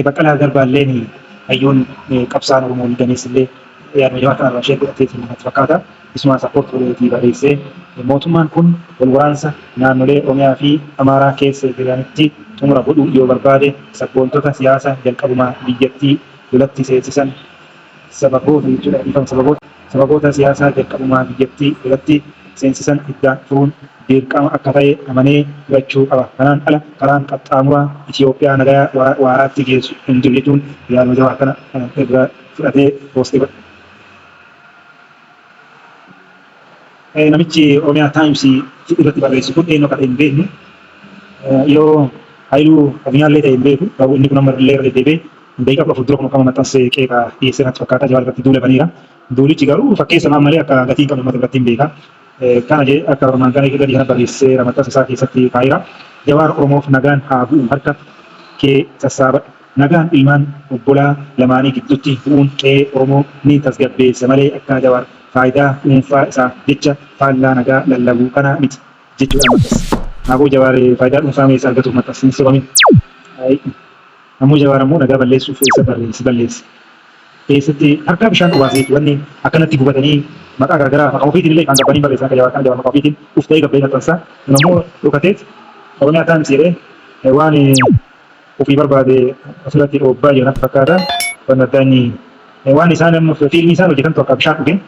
Baqqalaa Garbaa illee hayyoon qabsaan Oromoo Liiganees illee yaadamee kana irraa ishee godhateetiin natti fakkaata. Isuma sappoortii godheetii barreessee mootummaan kun wal waraansa naannolee Oromiyaa fi Amaaraa keessa jiranitti xumura godhuu yoo barbaade sabboontota siyaasaa jalqabumaa biyyattii lolatti seensisan sababoota siyaasaa jalqabumaa biyyattii lolatti seensisan iddaan furuun dirqama akka ta'e amanee fudhachuu qaba. Kanaan ala karaan qaxxaamuraa Itoophiyaa nagaa waaraatti geessu hin jiru jechuun yaaduma jabaa kana irraa fudhatee poostii godhe. Namichi Oromiyaa Taayims irratti barreessu kun eenyu akka ta'e hin beeknu. Yoo Haayiluu Addunyaa ta'e hin beeku. Garuu inni kun amma illee irra deddeebi'ee beekaa qofa fuuldura kun akkama maxxansee qeeqaa dhiyeessee natti fakkaata. Jawaar irratti duula baniira. Duulichi garuu fakkeessa malee akka gatii qabu uummata biratti hin beeka. Kana jedhee akka Oromaan kana gadi kana barreessee maxxansa isaa keessatti kaa'eera. Jawaar Oromoof nagaan haa bu'u harka kee sassaabadhu. Nagaan ilmaan obbolaa lamaanii gidduutti bu'uun qe'ee Oromoo ni tasgabbeessa malee akka Jawaar faayidaa dhuunfaa isaa jecha faallaa nagaa lallabuu kana miti jechuudha maxxansa. Kanaafuu Jawaar faayidaa dhuunfaa meeshaa argatuuf maxxansiin sobamin. Ammoo Jawaar ammoo nagaa balleessuuf isa balleessa. Keessatti harka bishaan dhugaasee wanni akkanatti gubatanii maqaa garaagaraa maqaa ofiitiin illee kan gabbanii barreessan akka Jawaar kan Jawaar maqaa ofiitiin uftee gabbee maxxansa. Ammoo dhokateet Oromiyaa Taayims jedhee waan ofii barbaade asirratti dhobbaa jiran fakkaata. Waan isaan fiilmii isaan hojjetan tokko bishaan dhugeen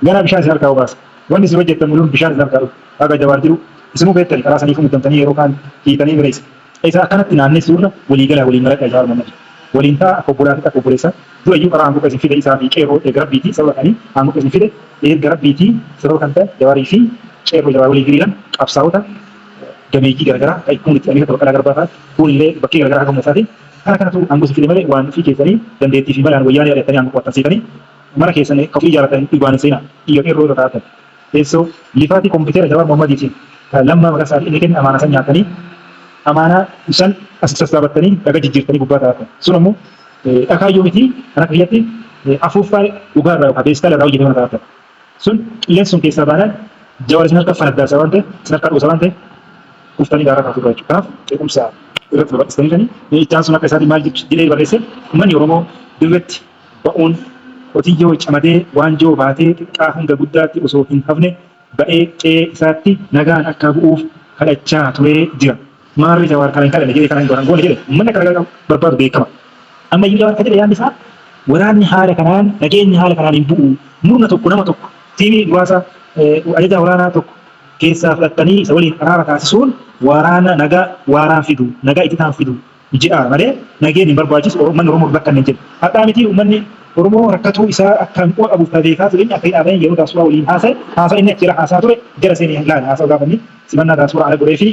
gara bishaan isin harkaa obaasa. Wanni isin hojjettan muluun bishaan isin harkaa dhugu. Akka Jawaar jiru isinuu beektani karaa saniifuu muddamtanii yeroo kaan hiitanii bireessa. Isa akkanatti naannessuurra waliigala waliin maladha Jawaar Mohammad. Waliin ta'a akka obbolaa akka obboleessa. Durayyuu karaa hanquuqa isin fide isaa fi qeerroo garabbiitii sababa kanii hanquuqa isin fide garabbiitii sababa kan ta'e Jawaarii fi qeerroo Jawaar walii hiriiran qabsaa'ota gameeyyii garaagaraa kan kun itti amina Baqqalaa Garbaa fa'a kun illee bakkee garaagaraa akka uummataatiin kana kanatu hanquuqa isin fide malee waan fi keessanii dandeettii fi malaan wayyaanee yaadattanii hanquuqa waxxansiitanii mara keessan kafii jaallatanii dhibbaan seenaa iyya qeerroo irra taa'atan. Teessoo lifaatii kompiitara Jawaar Mohammadiitiin lammaa maqaa isaa inni kenna amaana san nyaatanii amaanaa isaan as sassaabattanii dhagaa jijjiirtanii gubbaa taa'atan. Sun ammoo dhakaayyoo miti kan akka biyyatti afuuffaa dhugaa irraa yookaan beeksisa irraa hojjetame taa'atan. Sun qilleensi sun keessaa baanaan Jawaar isin harka fanaddaasa waan ta'e isin harka dhuusa waan ta'e kuftanii daaraa taatu irraa jechuudha. Kanaaf qeequmsa irratti barbaachistanii ichaan sun akka isaatiin maal jedhee barreesse uummanni Oromoo dirreetti ba'uun qotiyyoo camadee waanjoo baatee xiqqaa hanga guddaatti osoo hin hafne ba'ee qe'ee isaatti nagaan akka bu'uuf kadhachaa turee jira. Maarri Jawaar kana hin kadhanne jedhee kana hin goone jedhe uummanni akka nagaa barbaadu beekama. Amma iyyuu Jawaar kan jedhe yaadni isaa waraanni haala kanaan nageenyi haala kanaan hin bu'u murna tokko nama tokko tiimii muraasa ajajaa waraanaa tokko keessaa fudhattanii isa waliin araara taasisuun waraana nagaa waaraan fidu nagaa ittitaan fidu jedha malee nageenyi hin barbaachisu uummanni Oromoo bakka hin jedhu. Hadhaa miti uummanni Oromoo rakkatuu isaa akkaan qo'a qabuuf tabeekaa tureenya akka hidhaabanii yeroo taasisuraa waliin haasa'e inni achirra haasaa ture jara seenii ilaala haasa'u gaafanni simannaa taasisuraa ala godhee fi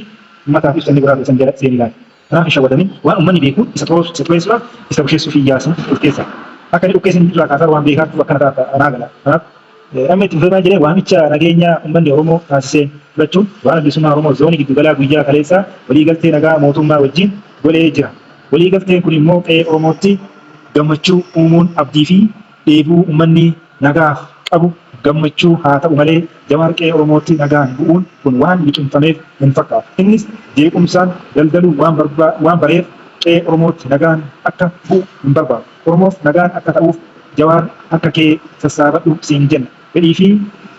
ummataaf ibsanni biraa san jala seenii ilaala. Kanaaf hin shawwatamin waan uummanni beekuun isa xureessuudhaaf isa busheessuuf hin yaasin of keessaa. Akka inni dhukkeessin irraa kaasaa waan beekaatu akkana taata anaa gala. Kanaaf amma itti fufeemaa jedhee waamicha nageenya uummanni Oromoo taasisee fudhachuun waan bilisummaa Oromoo zoonii giddu galaa guyyaa kaleessaa waliigaltee nagaa mootummaa wajjin golee jira. Waliigalteen kun immoo qe'ee Oromootti gammachuu uumuun abdii fi dheebuu uummanni nagaaf qabu gammachuu haa ta'u malee Jawaar qe'ee Oromootti nagaan bu'uun kun waan liqimfameef hin fakkaatu. Innis jeequmsaan daldaluu waan bareef qe'ee Oromootti nagaan akka bu'u hin barbaadu. Oromoof nagaan akka ta'uuf Jawaar akka kee sassaabadhu siin jenna. Fedhii fi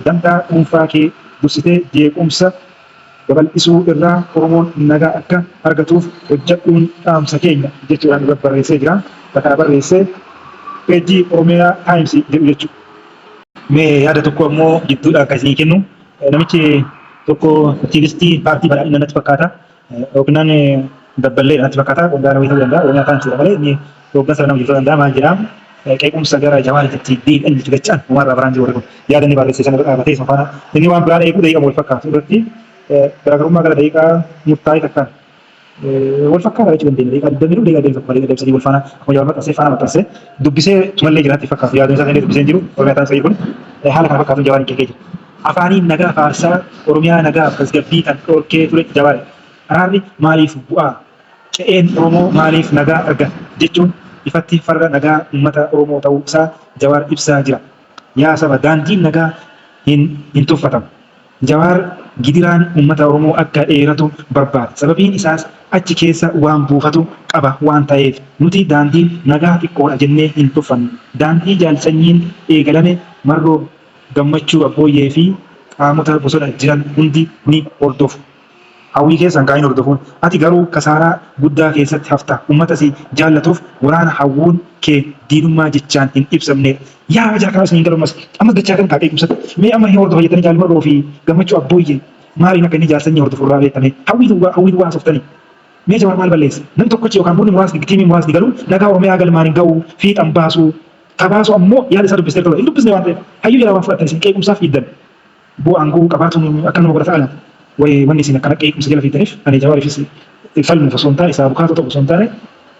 dantaa dhuunfaa kee dursitee jeequmsa babal'isuu irraa Oromoon nagaa akka argatuuf hojjedhuun dhaamsa keenya jechuudhaan irratti barreessee jira. Bakka barreessee peejii Oromiyaa Taayims jedhu jechuudha. Mee yaada tokko ammoo gidduudha akka isin kennu namichi tokko aktiivistii paartii badhaadhinaa natti fakkaata. Yookiin dabballee natti fakkaata. Waggaa wayii ta'uu danda'a. Oromiyaa Taayims jedha malee inni hooggansa nama jirtu danda'a maal jedhaa. Qeequmsa gara Jawaaritti deebi'an jechuudha jechaan uumarraa biraan jiru yaada inni barreessee sana irra dhaabatee isa faana inni waan biraan eeguu daqiiqa wal fakkaatu irratti garaagarummaa gara daqiiqaa murtaa'ee takkaan wal fakkaata jechuu dandeenya. Daqiiqaa digdamii daqiiqaa digdamii sadii wal faana akkuma Jawaar maxxansee dubbisee tumallee jiraatti fakkaatu yaadni isaa dubbisee jiru Oromiyaa Taayims kun haala kana fakkaatu Jawaariin qeeqee jira. Afaaniin nagaa faarsaa Oromiyaa nagaa tasgabbii kan dhorkee ture Jawaar. Araarri maaliif bu'aa? Qe'een Oromoo maaliif nagaa arga jechuun ifatti farra nagaa uummata Oromoo ta'uu isaa Jawaar ibsaa jira. Yaa saba daandiin nagaa hin tuffatamu. Jawaar gidiraan uummata Oromoo akka dheeratu barbaada. Sababiin isaas achi keessa waan buufatu qaba waan ta'eef nuti daandii nagaa xiqqoodha jennee hin tuffannu. Daandii jaalsanyiin eegalame marroo gammachuu abbooyyee fi qaamota bosona jiran hundi ni hordofu. Hawwii keessan kaa'in hordofuun ati garuu kasaaraa guddaa keessatti hafta. Uummata si jaallatuuf waraana hawwuun kee diinummaa jechaan hin ibsamne. Yaa jaakaas hin galumas amma dachaa kan kaaqee ibsatu. Mee amma hin hordofa jettanii jaalmarroo fi gammachuu abbooyyee maaliin akka inni jaalsanyii hordofu irraa beektame hawwii duwwaa softanii. Mee jawar maal balleessa? Namni tokkochi yookaan murni muraasni tiimiin muraasni galu nagaa Oromiyaa galmaan hin ga'u fiixan baasu. Kabaasu ammoo yaada isaa dubbistee hin dubbisne waan ta'eef hayyuu jedhaa waan fudhatan isin qeequmsaaf hiddan. Bu'aan guu qabaatuun akka nama godhata alan. Wanni isin akkana qeequmsa jala fiidaniif ani jawaariifis falmuuf osoo hin taane isaa bukaatoo ta'u osoo hin taane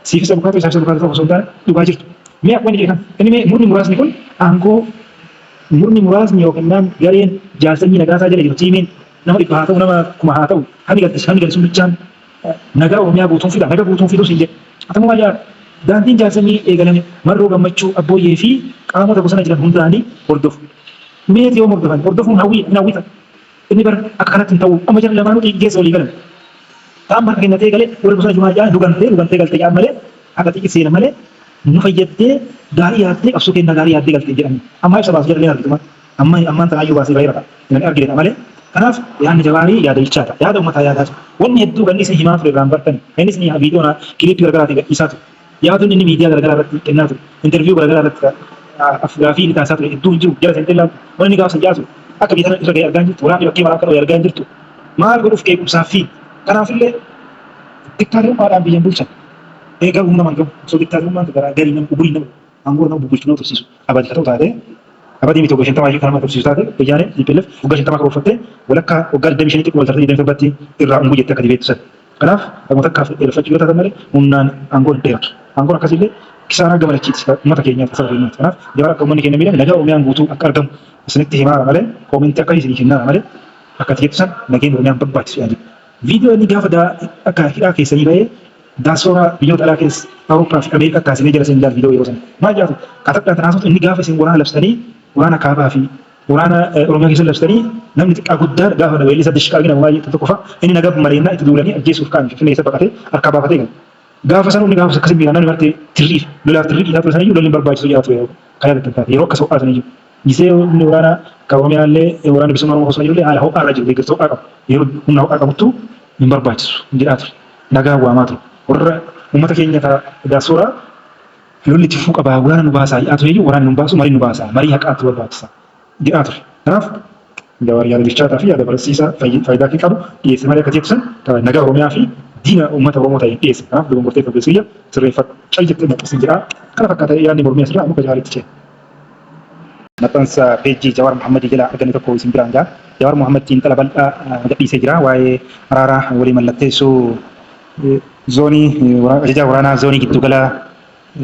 siifis bukaatoo isaafis bukaatoo ta'u osoo hin taane dhugaa jirtu. Mee wanni jedhan inni mee murni muraasni kun aangoo murni muraasni yookiin gareen jaalsanyii nagaasaa jala jiru tiimiin nama dhibba haa ta'u nama kuma haa ta'u hani galchuun bichaan nagaa Oromiyaa guutuun fida nagaa guutuun fidus hin jedhu. Atamoo yaa daandiin jaalsanyii eegalame marroo gammachuu abbooyyee fi qaamota bosona jiran hundaanii hordofu. Meeti yoo hordofuun hawwita. Inni bar akka kanatti hin ta'u amma jara lamaanuu dhiiggeessa walii galan. Ta'an marga kennatee galee warri bosona jumaa jaa dhugantee galtee jaan malee akka xiqqi seena malee nu fayyaddee gaarii yaaddee qabsoo kennaa gaarii yaaddee galtee jedhani. Amma ibsa baasu jedhanii argitu ammaan tanaayyuu baasee baay'ee rafa. Inni argina malee kanaaf yaadni jawaarii yaada bilchaata yaada uummataa yaadaa ture. Wanni hedduu kan isin himaa ture irraan bartani. Innis ni viidiyoon kiliippii garaagaraatiin gadhiisaa ture. Yaadonni inni miidiyaa garaagaraa irratti kennaa ture. Interviiyuu garaagaraa irratti afgaafii ni taasisaa ture. Hedduu hin jiru jala seentee laatu. Wanni ni gaafsan jaasu. Akka biyyatanii irra gahee argaa jirtu waraanni bakkee maraa kan argaa jirtu maal godhuuf qeequmsaaf fi kanaafillee diktaatorummaadhaan biyyan bulchan eegaa humna man qabu osoo diktaatorummaan garaa garii nama ugurii nama aangoo nama bubbulchuu nama tursiisu abadii haa ta'u taate abadii miti waggaa 50 kan nama tursiisu taate biyyaanee dhiibbelleef waggaa 50 kan uffattee walakkaa waggaa 25 xiqqoo wal tartee 27 irraa unguu jettee akka dibeettu san kanaaf akkuma takkaaf dheereffachuu yoo taatan malee humnaan aangoon dheeratu aangoon akkasiillee kisaaraa gamalachiiti uummata keenyaaf saba keenyaaf kanaaf jawaan akka uummanni keenya miidhame nagaa Oromiyaan guutuu akka argamu isinitti himaa malee koomentii akka isin hinnaa malee akka tiettu san nageenya Oromiyaan barbaachisu yaadu. Viidiyoo inni gaafa akka hidhaa keessanii ba'ee daasooraa biyyoota alaa keessa Awurooppaa fi Ameerikaa taasisee jala isin jaal viidiyoo yeroo sana maal jaatu katakkaa tanaasutu inni gaafa isin waraana labsanii waraana kaabaa fi waraana Oromiyaa keessa labsanii namni xiqqaa guddaa gaafa weellisaa dashqaaqii nama baay'ee tokko fa inni nagaa maleennaa itti duulanii ajjeesuuf kaan finfinnee keessa baqatee harkaa baafatee gala. Gaafa sana inni gaafa akkasii miidhaan namni martee tirriif lolaaf tirrii dhiitaa ture sanayyuu lolli barbaachisu jaatu kan yaadatan taate yeroo akka so'aa sanayyuu. Gisee inni waraana kan Oromiyaallee waraana bilisummaa Oromoo osoo jirullee haala ho'aa irra jiru deeggarsa ho'aa qabu yeroo humna ho'aa qabuttu hin barbaachisu jedhaa ture nagaa waamaa ture warra uummata keenya daasooraa lolli itti fufuu qabaa waraana nu baasaa jedhaa ture iyyuu waraana nu baasu marii nu baasaa marii haqaatu barbaachisa jedhaa ture kanaaf jawaar yaada bilchaataa fi yaada barsiisaa faayidaa fi qabu dhiyeesse malee akka jettu san nagaa Oromiyaa fi diina uummata Oromoo ta'e dhiyeesse kanaaf dogongortee Fabreesiyya sirreeffachaa jettee maxxansin jedhaa kana fakkaata yaadni mormii asirraa muka jaalitti ce'e. Maxxansa peejii Jawaar Muhammadii jala argame tokko isin biraan ga'a. Jawaar Muhammadtiin xala bal'aa gadhiisee jira waa'ee araaraa walii mallatteessuu zoonii ajajaa waraanaa zoonii giddugala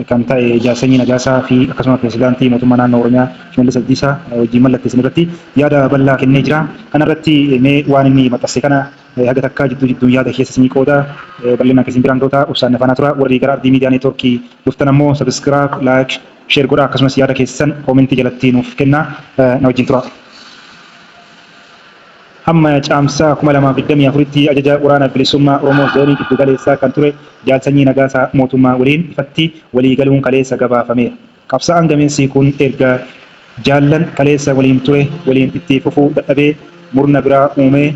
kan ta'e jaalsanyii nagaasaa fi akkasuma pirezidaantii mootummaa naannoo Oromiyaa Shimallis Abdiisaa wajjin mallatteessan irratti yaada bal'aa kennee jira. Kana irratti mee waan inni maxxanse kana haga takkaa jidduu yaada keessa isinii qooda bal'inaan isin biraan goota ubsaan nafaanaa tura warri gara ardii miidiyaa neetwoorkii dhuftan ammoo sabiskiraayib laayik share godhaa akkasumas yaada keessan koomentii jalatti nuuf kennaa na wajjin tura. Amma caamsaa 2024tti ajaja waraana bilisummaa Oromoo zoonii giddu galeessaa kan ture jaalsanyii nagaasaa mootummaa waliin ifatti walii galuun kaleessa gabaafameera. Qabsaa'aan gameessi kun erga jaallan kaleessa waliin ture waliin itti fufuu dadhabee murna biraa uumee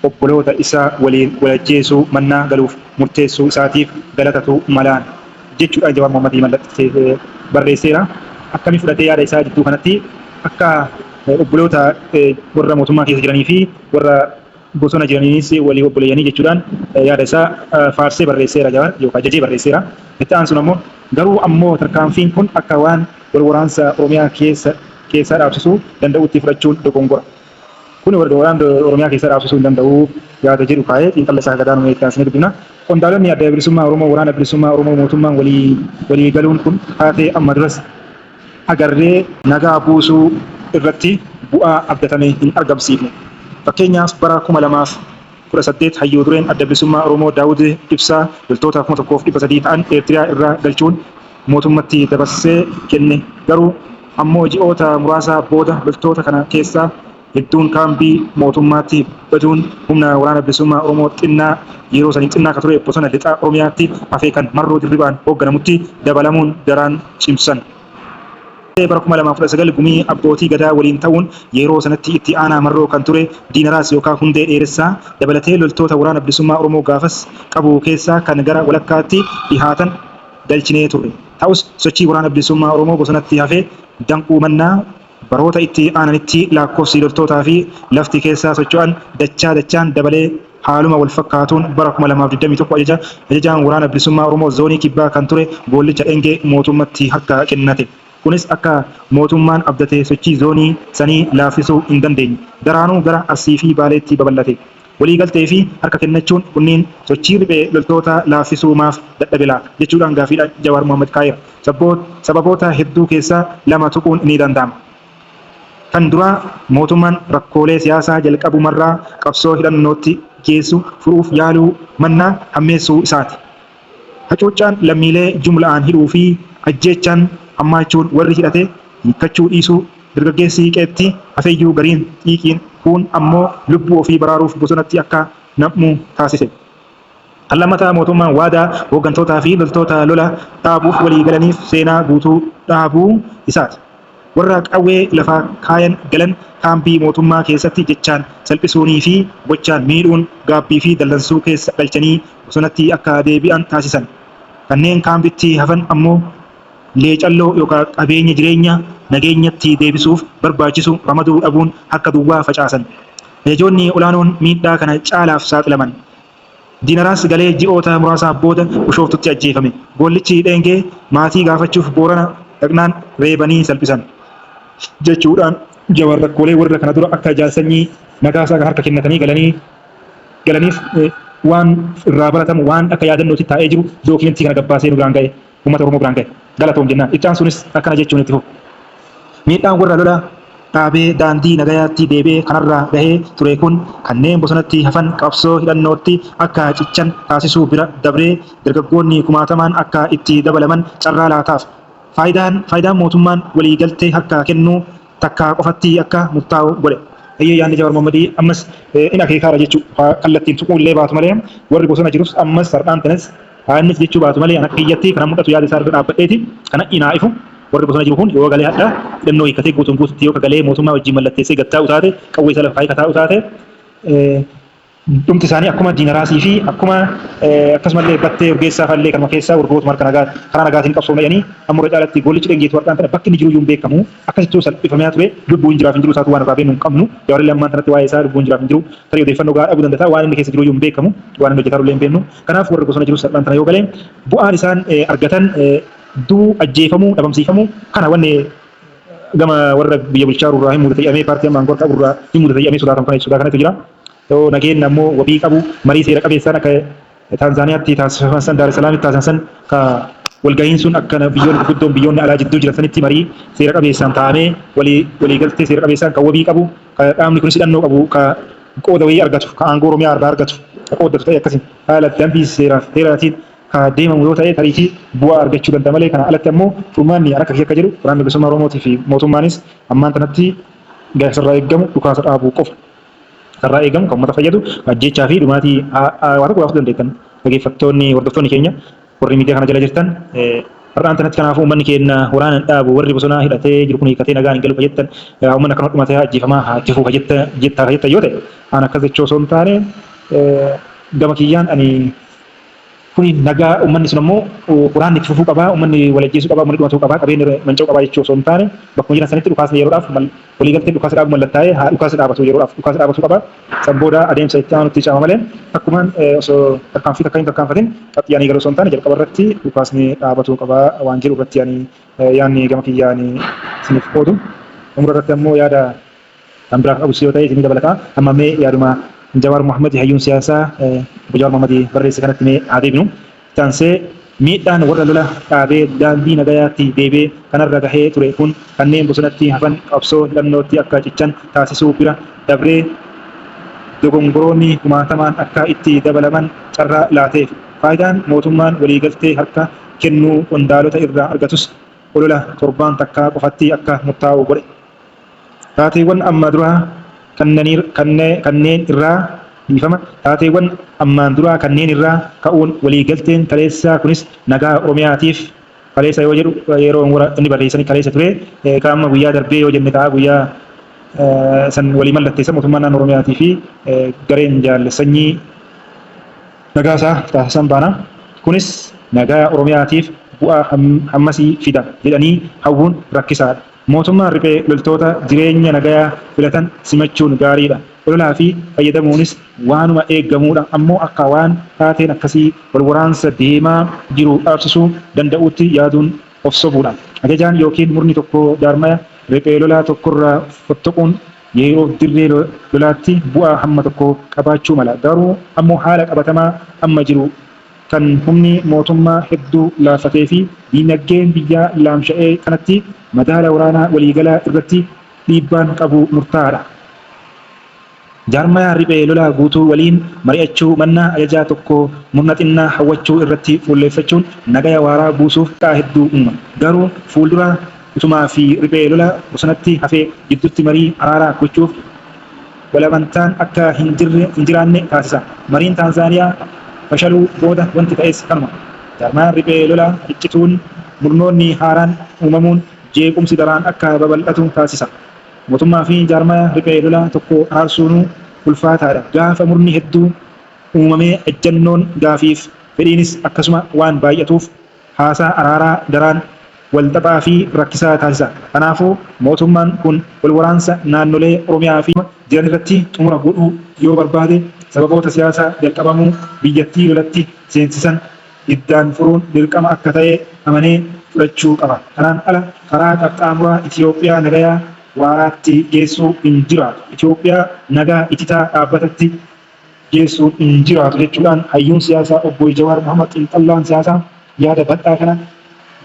obboloota isaa waliin walajjeesuu mannaa galuuf murteessuu isaatiif galatatu malaan jechuudha Jawaar Muhammadii mallatteessee barreesseera. Akkami fudhatee yaada isaa jidduu kanatti akka obboloota warra mootummaa keessa jiranii fi warra bosona jiraniinis walii obboleeyyanii jechuudhaan yaada isaa faarsee barreesseera Jawaar yookaan jajee barreesseera. Itti aansuun ammoo garuu ammoo tarkaanfiin kun akka waan wal waraansa Oromiyaa keessaa dhaabsisuu danda'utti fudhachuun dogongora. Kun waraana Oromiyaa keessaa dhaabsisuu hin danda'u yaada jedhu kaa'ee xiinxala isaa gadaan uummata taasisanii dubbina. Qondaalonni adda bilisummaa Oromoo waraana bilisummaa Oromoo mootummaan walii galuun kun taatee amma duras agarree nagaa buusuu irratti bu'aa abdatame hin argamsiifne. Fakkeenyaaf bara 2018 hayyuu dureen adda bilisummaa Oromoo Daawud Ibsaa loltoota 1300 ta'an Eertiriyaa irraa galchuun mootummatti dabarsee kenne. Garuu ammoo ji'oota muraasa booda loltoota kana keessaa hedduun kaambii mootummaatti baduun humna waraana bilisummaa Oromoo xinnaa yeroo sanii xinnaa akka ture bosona lixaa Oromiyaatti hafee kan Marroo Dirribaan hoogganamutti dabalamuun daraan cimsan. Bara 2019 gumii abbootii gadaa waliin ta'uun yeroo sanatti itti aanaa Marroo kan ture Diinaraas yookaan Hundee Dheeressaa dabalatee loltoota waraana bilisummaa Oromoo gaafas qabu keessaa kan gara walakkaatti dhihaatan galchinee turre. Ta'us sochii waraana bilisummaa Oromoo bosonatti hafee danquu mannaa baroota itti aananitti lakkoofsi loltootaa fi lafti keessaa socho'an dachaan dabalee haaluma wal fakkaatuun bara 2021 ajajaan waraana bilisummaa Oromoo zoonii kibbaa kan ture Boollicha Dhengee mootummatti harka kennate. Kunis akka mootummaan abdatee sochii zoonii sanii laaffisuu hin dandeenye. Daraanuu gara Arsii fi Baaleetti babal'ate. Waliigaltee fi harka kennachuun kunniin sochii riphee loltoota laaffisuu maaf dadhabila jechuudhaan gaafiidha Jawaar Mohaammed kaa'eera. Sababoota hedduu keessaa lama tuquun ni danda'ama. Kan duraa mootummaan rakkoolee siyaasaa jalqabumarraa qabsoo hidhannootti geessu furuuf yaaluu mannaa hammeessuu isaati. Hacuuccaan lammiilee jumla'aan hidhuu fi ajjeechaan hammaachuun warri hidhate hiikkachuu dhiisuu dargaggeessi qeetti hafeeyyuu gariin xiiqiin kun ammoo lubbuu ofii baraaruuf bosonatti akka nam'u taasise. Lammataa mootummaan waadaa hooggantootaa fi loltoota lola dhaabuuf walii galaniif seenaa guutuu dhaabuu isaati. Warra qawwee lafaa kaayan galan kaambii mootummaa keessatti jechaan salphisuunii fi gochaan miidhuun gaabbii fi dallansuu keessa galchanii bosonatti akka deebi'an taasisan. Kanneen kaambitti hafan ammoo leecalloo yookaan qabeenya jireenya nageenyatti deebisuuf barbaachisu ramaduu dhabuun akka duwwaa facaasan. Ajajoonni olaanoon miidhaa kana caalaaf saaxilaman. Diinaraas galee ji'oota muraasaaf booda Bishooftutti ajjeefame. Boollichi Dhengee maatii gaafachuuf Boorana dhaqnaan reebanii salphisan. Jechuudhaan Jawaar rakkoolee warra kana dura akka jaalsanyii nagaasaa harka kennatanii galaniif waan irraa baratamu waan akka yaadannootti taa'ee jiru dookimentii kana gabbaasee nu biraan ga'e uummata Oromoo biraan ga'e galatoom jennaan. Ichaan sunis akkana jechuun itti fufu. Miidhaan warra lola dhaabee daandii nagayaatti deebi'ee kanarraa gahee ture kun kanneen bosonatti hafan qabsoo hidhannootti akka cichan taasisuu bira dabree dargaggoonni kumaatamaan akka itti dabalaman carraa laataaf. Faayidaan mootummaan waliigaltee harka kennuu takka qofatti akka murtaa'u godhe. Ayyee yaadni Jawaar Mohammadii ammas in akeekaara jechuudha. Kallattiin tuquun illee baatu malee warri bosona jirus ammas sardhaan tanas innis jechuu baatu malee akka kiyyatti kana mul'atu yaada isaa irra dhaabbateeti kana inaa ifu warri bosona jiru kun yoo galee hadha hidhannoo hiikkatee guutuun guututti yoo galee mootummaa wajjin mallatteessee gattaa'u taate qawwee isa lafaa hiikataa'u taate dhumti isaanii akkuma Diinaraasii fi akkuma akkasumallee battee urgeessaa faallee kanuma keessaa urgootuma karaa nagaatiin qabsoomna jedhanii amma irra caalatti Boollichi Dhengeetu warqaan kana bakki inni jiru iyyuu hin beekamu akkasittuu salphifamee ture lubbuun jiraaf hin jiru isaatu waan irraa beeknu hin qabnu Jawaarri ammaan kanatti waa'ee isaa lubbuun jiraaf hin jiru tarii odeeffannoo gahaa dhabuu danda'a waan inni keessa jiru iyyuu hin beekamu waan inni hojjetaa illee hin beeknu kanaaf warri bosona jiru salphaan tana yoo galee bu'aan isaan argatan duu ajjeefamuu dhabamsiifamuu kana wanne gama warra biyya bulchaa irraa hin mudate jedhamee paartii ammaan gorqa irraa hin mudate jedhamee sodaatamu kana ibsuudhaa kanatu jira. Nageenya ammoo wabii qabu marii seera qabeessaan akka Taanzaaniyaatti taasifaman san Daar es Salaamitti taasifaman san ka walgahiin sun akka biyyoonni gurguddoon biyyoonni alaa jidduu jiran sanitti marii seera qabeessaan taa'amee waliigaltee seera qabeessaan kan wabii qabu ka dhaabni kunis hidhannoo qabu ka qooda wayii argatu ka aangoo Oromiyaa irraa argatu ka qooddatu ta'e akkasiin haala dambii seeraatiin ka deemamu yoo ta'e tariitii bu'aa argachuu danda'a malee kana alatti ammoo furmaanni akka akka jedhu waraanni bilisummaa Oromootii fi mootummaanis ammaan kanatti gaafsarraa eeggamu dhukaasa dhaabuu qofa. Karraa eegamu kan uummata fayyadu ajjechaa fi dhumaatii waa tokko waafuu dandeettan dhaggeeffattoonni hordoftoonni keenya warri miidiyaa kana jala jirtan har'aan tanatti kanaafuu uummanni keenya waraanaan dhaabu warri bosonaa hidhatee jiru kun hiikkatee nagaan hin galu fayyaddan uummanni akkana dhumatee ajjeefamaa haa ajjeefuu fayyaddan yoo ta'e aan akkas jechuu osoo hin taane gama kiyyaan ani kuni nagaa uummanni sun ammoo waraanni itti fufuu qabaa uummanni wal ajjeesuu qabaa uummanni dhumatuu qabaa qabeenya manca'uu qabaa jechuu osoo hin taane bakkuma jiran sanitti dhukaasni yeroodhaaf waliigaltee dhukaasa dhaabu mallattaa'ee haa dhukaasa dhaabatu yeroodhaaf dhukaasa dhaabatu qabaa san booda adeemsa itti aanutti caama malee akkumaan osoo tarkaanfii takka hin tarkaanfatin qaxxiyaanii garuu osoo hin taane jalqaba irratti dhukaasni dhaabatu qabaa waan jedhu irratti yaanni gama kiyyaanii isiniif qoodu umra irratti ammoo yaada kan biraa qabus yoo ta'e isinii dabalataa amma mee yaaduma Jawaar Mohammed hayyuun siyaasaa Jawaar Mohammed barreesse kanatti mee haa deebinu taansee miidhaan warra lola dhaabee daandii nagayaatti deebee kanarra gahee ture kun kanneen bosonatti hafan qabsoo hidhannootti akka cichan taasisuu bira dabree dogongoroonni kumaatamaan akka itti dabalaman carraa laateef faayidaan mootummaan waliigaltee harka kennuu qondaalota irraa argatus olola torbaan takkaa qofatti akka murtaa'u godhe. Taateewwan amma duraa kanneen irraa dhiifama taateewwan ammaan duraa kanneen irraa ka'uun waliigalteen kaleessaa kunis nagaa Oromiyaatiif kaleessa yoo jedhu yeroo inni barreessanii kaleessa ture qaama guyyaa darbee yoo jenne ta'a guyyaa san walii mallatteessa mootummaa naannoo Oromiyaatii fi gareen jaallessanyii nagaasaa taasisan baana. Kunis nagaa Oromiyaatiif bu'aa hammasii fida jedhanii hawwuun rakkisaadha. Mootummaan riphee loltoota jireenya nagaa filatan simachuun gaariidha. Lolaa fi fayyadamuunis waanuma eeggamuudha. Ammoo akka waan taateen akkasii wal waraansa deemaa jiru dhaabsisuu danda'utti yaaduun of sobuudha. Ajajaan yookiin murni tokko jaarmaya riphee lolaa tokkorraa fottoquun yeroo dirree lolaatti bu'aa hamma tokko qabaachuu mala. Garuu ammoo haala qabatamaa amma jiru kan humni mootummaa hedduu laafatee fi diinagdeen biyyaa laamsha'ee kanatti madaala waraanaa waliigalaa irratti dhiibbaan qabu murtaa'aadha. Jaarmaya riphee lolaa guutuu waliin mari'achuu mannaa ajajaa tokko murna xinnaa hawwachuu irratti fuulleeffachuun nagaya waaraa buusuuf qaa hedduu uuma. Garuu fuuldura utumaa fi riphee lolaa bosonatti hafee gidduutti marii araaraa gochuuf walamantaan akka hin jiraanne taasisa. Mariin Taanzaaniyaa fashaluu booda wanti ta'es kanuma. Jaarmayaan riphee lolaa iccituun murnoonni haaraan uumamuun jeequmsi daraan akka babal'atu taasisa. Mootummaa fi jaarmaya riphee lolaa tokko araarsuun ulfaataadha. Gaafa murni hedduu uumamee ejjannoon gaafiif fedhiinis akkasuma waan baay'atuuf haasaa araaraa daraan walxaxaa fi rakkisaa taasisa. Kanaafuu mootummaan kun wal waraansa naannolee Oromiyaa fi jiran irratti xumura godhuu yoo barbaade sababoota siyaasaa jalqabamuu biyyattii lolatti seensisan iddaan furuun dirqama akka ta'e amanee fudhachuu qaba. Kanaan ala karaa qaxxaamuraa Itoophiyaa nagayaa waaraatti geessuu hin jiraatu. Itoophiyaa nagaa ititaa dhaabbatatti geessuu hin jiraatu jechuudhaan hayyuun siyaasaa obbo Jawaar Mohammad xiinxallaan siyaasaa yaada bal'aa kana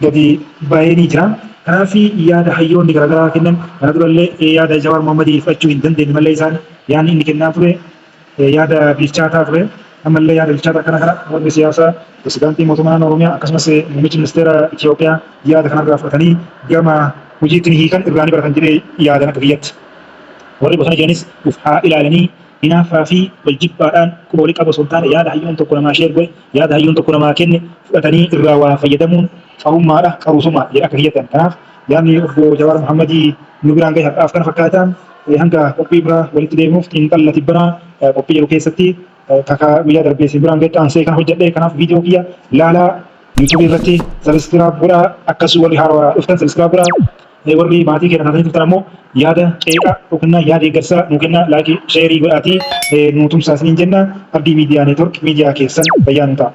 gadi baay'ee jira. Kanaaf yaada hayyoonni garaagaraa kennan kana durallee yaada Jawaar Mohammad fudhachuu hin dandeenye malee isaan yaadni inni kennaa ture yaada bilchaataa ture. Ammallee yaada bilchaataa kana warri siyaasaa pirezidaantii mootummaa Oromiyaa akkasumas muummichi ministeera Itoophiyaa yaada kanarraa fudhatanii gama hojiitti ni hiikan irraa ni baratan jedhee yaadan akka biyyatti. Warri bosona jiranis uf haa ilaalanii hinaaffaa fi waljibbaadhaan qoolii qaba osoo hin taane yaada hayyoon tokko namaa sheer godhe yaada hayyoon tokko namaa kenne fudhatanii irraa waa fayyadamuun qarummaadha qaruusummaa jedha akka biyyattan. Kanaaf yaadni obbo Jawaar Mohammadii nu biraan gahe har'aaf kana fakkaataan hanga qophii biraa walitti deemuuf xiinxalla tibbanaa qophii jedhu keessatti kakaa guyyaa darbee si biraan gahe aansee kana hojjedhe. Kanaaf viidiyoo kiyya laalaa yuutuubii irratti sabiskiraab godhaa akkasuma warri haarawaa dhuftan sabiskiraab godhaa. Warri maatii keenya taatanii turtan ammoo yaada qeeqa yookiin yaada eeggarsaa nu kenna laayikii sheerii godhaatii nu tumsaasiniin jenna. Abdii miidiyaa neetwork miidiyaa keessan fayyaa nu ta'a.